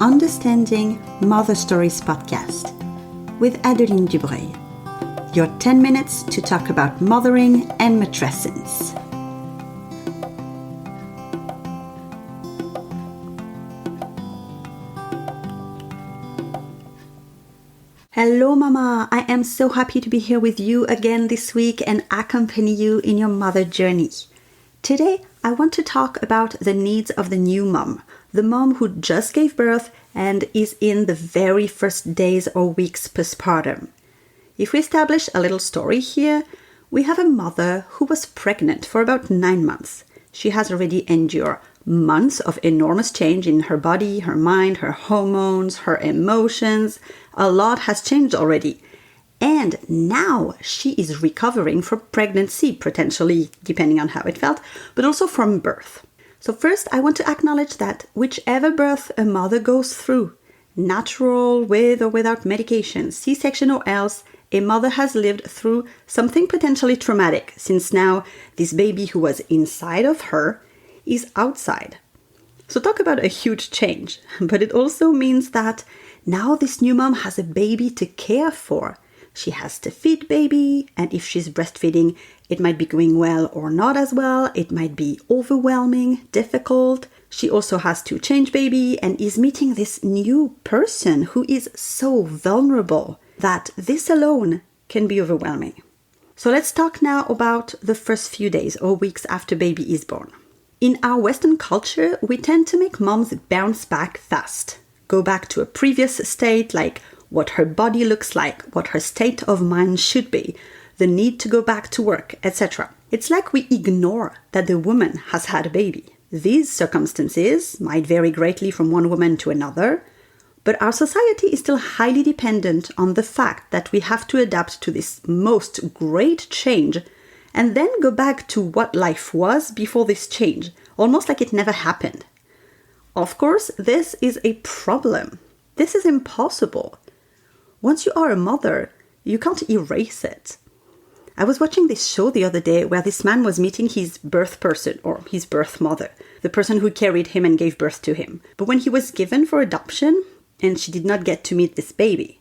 Understanding Mother Stories podcast with Adeline Dubreuil. Your 10 minutes to talk about mothering and matrescence. Hello Mama, I am so happy to be here with you again this week and accompany you in your mother journey. Today, I want to talk about the needs of the new mom, the mom who just gave birth and is in the very first days or weeks postpartum. If we establish a little story here, we have a mother who was pregnant for about 9 months. She has already endured months of enormous change in her body, her mind, her hormones, her emotions. A lot has changed already. And now she is recovering from pregnancy, potentially, depending on how it felt, but also from birth. So first, I want to acknowledge that whichever birth a mother goes through, natural, with or without medication, C-section or else, a mother has lived through something potentially traumatic, since now this baby who was inside of her is outside. So talk about a huge change, but it also means that now this new mom has a baby to care for. She has to feed baby, and if she's breastfeeding, it might be going well or not as well. It might be overwhelming, difficult. She also has to change baby and is meeting this new person who is so vulnerable that this alone can be overwhelming. So let's talk now about the first few days or weeks after baby is born. In our Western culture, we tend to make moms bounce back fast, go back to a previous state, like what her body looks like, what her state of mind should be, the need to go back to work, etc. It's like we ignore that the woman has had a baby. These circumstances might vary greatly from one woman to another, but our society is still highly dependent on the fact that we have to adapt to this most great change and then go back to what life was before this change, almost like it never happened. Of course, this is a problem. This is impossible. Once you are a mother, you can't erase it. I was watching this show the other day where this man was meeting his birth person, or his birth mother, the person who carried him and gave birth to him. But when he was given for adoption, and she did not get to meet this baby.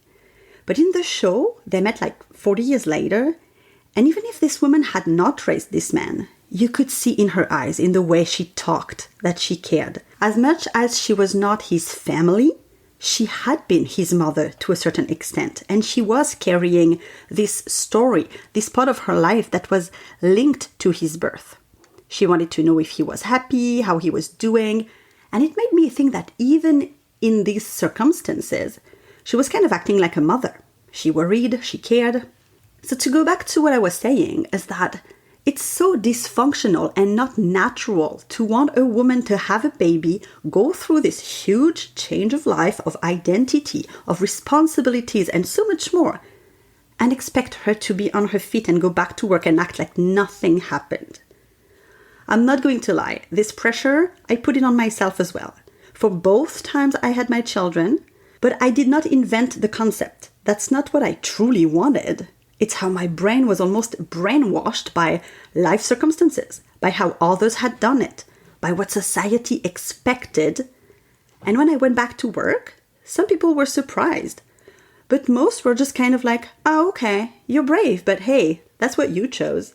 But in the show, they met like 40 years later, and even if this woman had not raised this man, you could see in her eyes, in the way she talked, that she cared. As much as she was not his family, she had been his mother to a certain extent, and she was carrying this story, this part of her life that was linked to his birth. She wanted to know if he was happy, how he was doing, and it made me think that even in these circumstances, she was kind of acting like a mother. She worried, she cared. So to go back to what I was saying is that it's so dysfunctional and not natural to want a woman to have a baby, go through this huge change of life, of identity, of responsibilities, and so much more, and expect her to be on her feet and go back to work and act like nothing happened. I'm not going to lie, this pressure, I put it on myself as well. For both times I had my children, but I did not invent the concept. That's not what I truly wanted. It's how my brain was almost brainwashed by life circumstances, by how others had done it, by what society expected. And when I went back to work, some people were surprised. But most were just kind of like, oh, okay, you're brave, but hey, that's what you chose.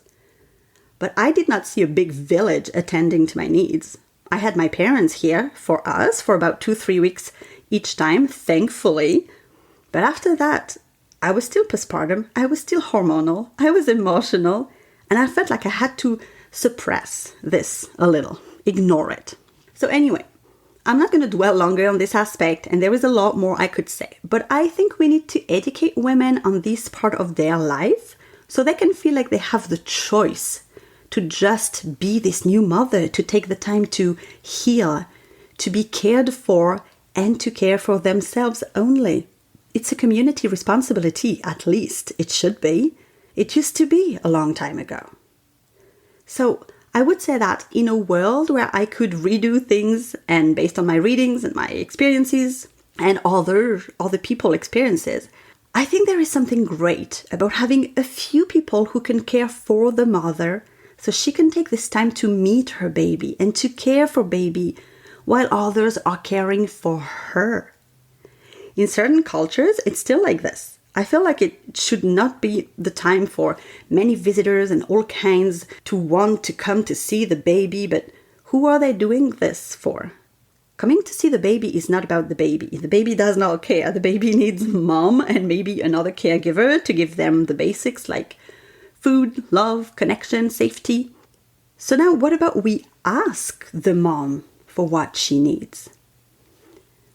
But I did not see a big village attending to my needs. I had my parents here for us for about 2-3 weeks each time, thankfully. But after that, I was still postpartum, I was still hormonal, I was emotional, and I felt like I had to suppress this a little, ignore it. So anyway, I'm not going to dwell longer on this aspect, and there is a lot more I could say, but I think we need to educate women on this part of their life so they can feel like they have the choice to just be this new mother, to take the time to heal, to be cared for, and to care for themselves only. It's a community responsibility, at least it should be. It used to be a long time ago. So I would say that in a world where I could redo things, and based on my readings and my experiences and other people experiences, I think there is something great about having a few people who can care for the mother so she can take this time to meet her baby and to care for baby while others are caring for her. In certain cultures, it's still like this. I feel like it should not be the time for many visitors and all kinds to want to come to see the baby, but who are they doing this for? Coming to see the baby is not about the baby. The baby does not care. The baby needs mom and maybe another caregiver to give them the basics like food, love, connection, safety. So now what about we ask the mom for what she needs?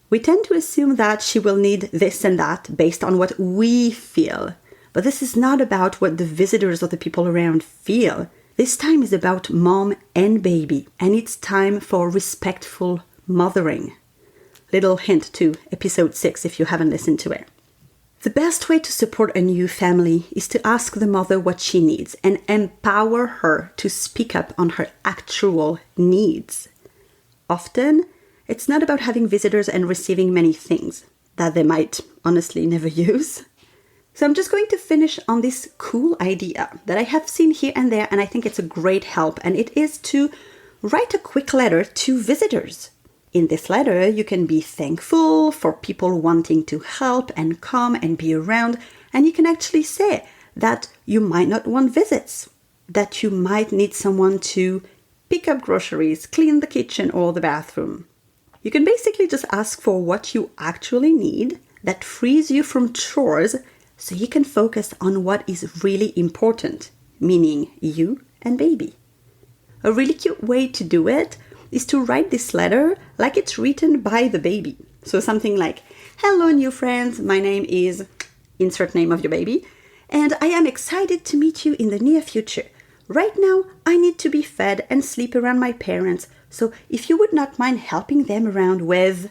We tend to assume that she will need this and that based on what we feel. But this is not about what the visitors or the people around feel. This time is about mom and baby, and it's time for respectful mothering. Little hint to episode 6 if you haven't listened to it. The best way to support a new family is to ask the mother what she needs and empower her to speak up on her actual needs. Often, it's not about having visitors and receiving many things that they might honestly never use. So I'm just going to finish on this cool idea that I have seen here and there, and I think it's a great help, and it is to write a quick letter to visitors. In this letter, you can be thankful for people wanting to help and come and be around, and you can actually say that you might not want visits, that you might need someone to pick up groceries, clean the kitchen or the bathroom. You can basically just ask for what you actually need that frees you from chores so you can focus on what is really important, meaning you and baby. A really cute way to do it is to write this letter like it's written by the baby. So something like, "Hello new friends, my name is," insert name of your baby, "and I am excited to meet you in the near future. Right now, I need to be fed and sleep around my parents, so if you would not mind helping them around with,"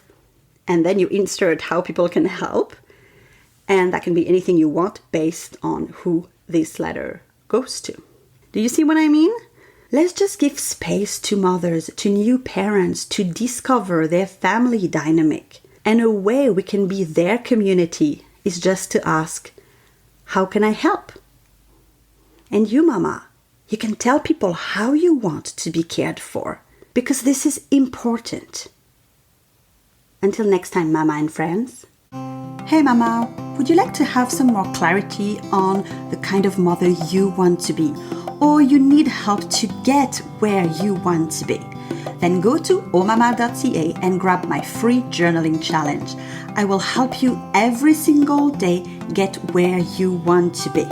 and then you insert how people can help, and that can be anything you want based on who this letter goes to. Do you see what I mean? Let's just give space to mothers, to new parents, to discover their family dynamic. And a way we can be their community is just to ask, how can I help? And you, mama, you can tell people how you want to be cared for, because this is important. Until next time, mama and friends. Hey mama, would you like to have some more clarity on the kind of mother you want to be, or you need help to get where you want to be? Then go to omama.ca and grab my free journaling challenge. I will help you every single day get where you want to be.